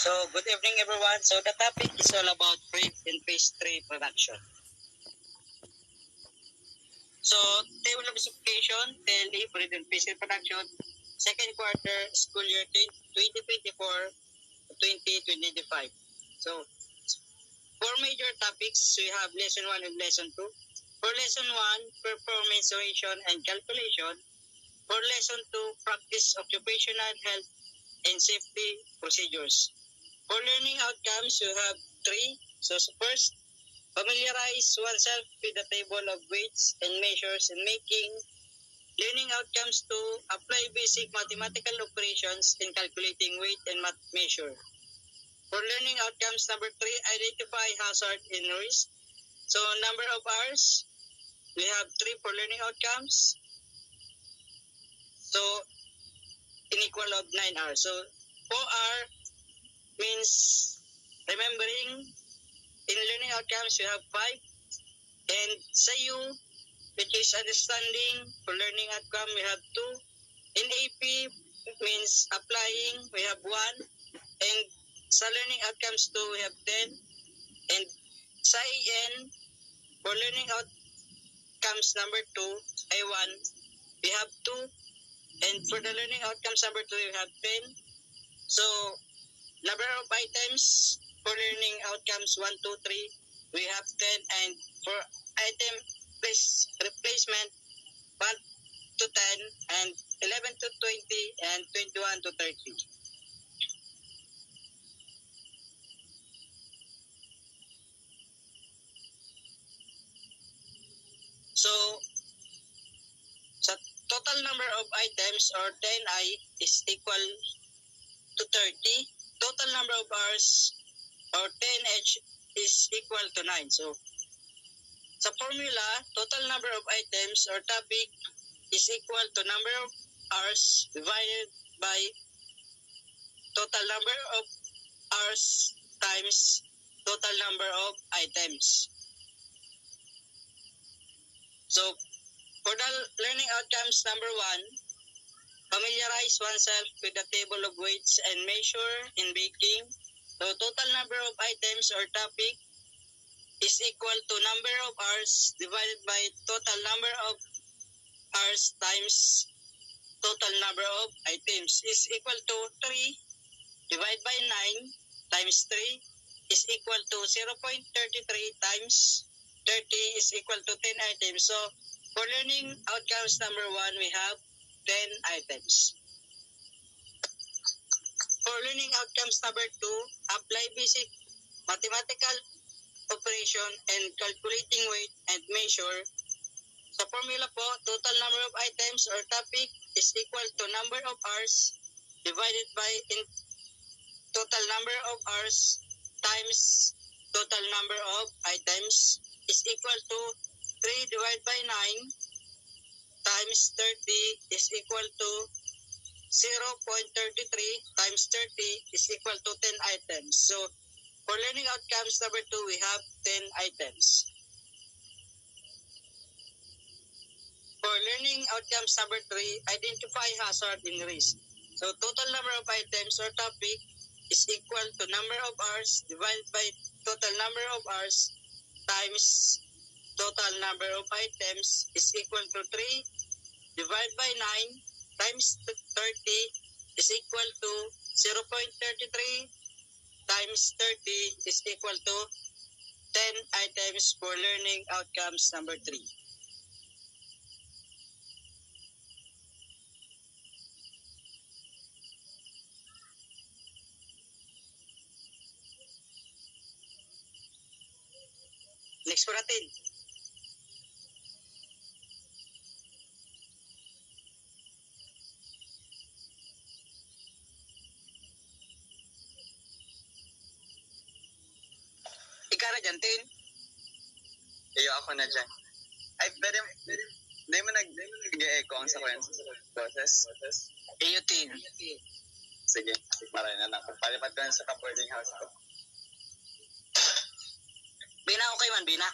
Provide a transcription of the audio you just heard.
So, good evening everyone. So, the topic is all about fruit and pastry production. So, table of specification, TLE, fruit and pastry production, second quarter, school year 2024 to 2025. So, four major topics, we have lesson 1 and lesson 2. For lesson 1, performance mensuration and calculation. For lesson 2, practice occupational health and safety procedures. For learning outcomes, you have three. So first, familiarize oneself with the table of weights and measures in making learning outcomes to apply basic mathematical operations in calculating weight and measure. For learning outcomes, number three, identify hazard and risk. So number of hours, we have three for learning outcomes. So in equal of 9 hours. So 4 hour means remembering. In learning outcomes, you have 5. And SAYU, which is understanding, for learning outcome, we have 2. In AP, means applying, we have 1. And sa learning outcomes 2, we have 10. And sa AN, for learning outcomes number 2, A1, we have 2. And for the learning outcomes number 2, we have 10. So, number of items for learning outcomes 1, 2, 3, we have 10. And for item replacement 1 to 10 and 11 to 20 and 21 to 30. So, the total number of items or 10I is equal to 30. Total number of hours or 10H is equal to 9. So, sa formula, total number of items or topic is equal to number of hours divided by total number of hours times total number of items. So, for the learning outcomes number 1, familiarize oneself with the table of weights and measure in baking. So, total number of items or topic is equal to number of hours divided by total number of hours times total number of items is equal to 3 divided by 9 times 3 is equal to 0.33 times 30 is equal to 10 items. So, for learning outcomes number 1, we have 10 items. For learning outcomes number 2, apply basic mathematical operation and calculating weight and measure. Sa formula po, total number of items or topic is equal to number of hours divided by total number of hours times total number of items is equal to 3 divided by 9 times 30 is equal to 0.33 times 30 is equal to 10 items. So, for learning outcomes number 2, we have 10 items. For learning outcomes number 3, identify hazard and risk. So, total number of items or topic is equal to number of hours divided by total number of hours times total number of items is equal to 3 divided by 9 times 30 is equal to 0.33 times 30 is equal to 10 items for learning outcomes number 3. Next po natin. Ikara dyan, Tin. Iyo ako na dyan. Ay, pwede mo nag-e-echo ang sa kwento process? Iyo, Tin. Sige, maray na lang. Palipat ko sa boarding house ko. Bina, okay man, Bina?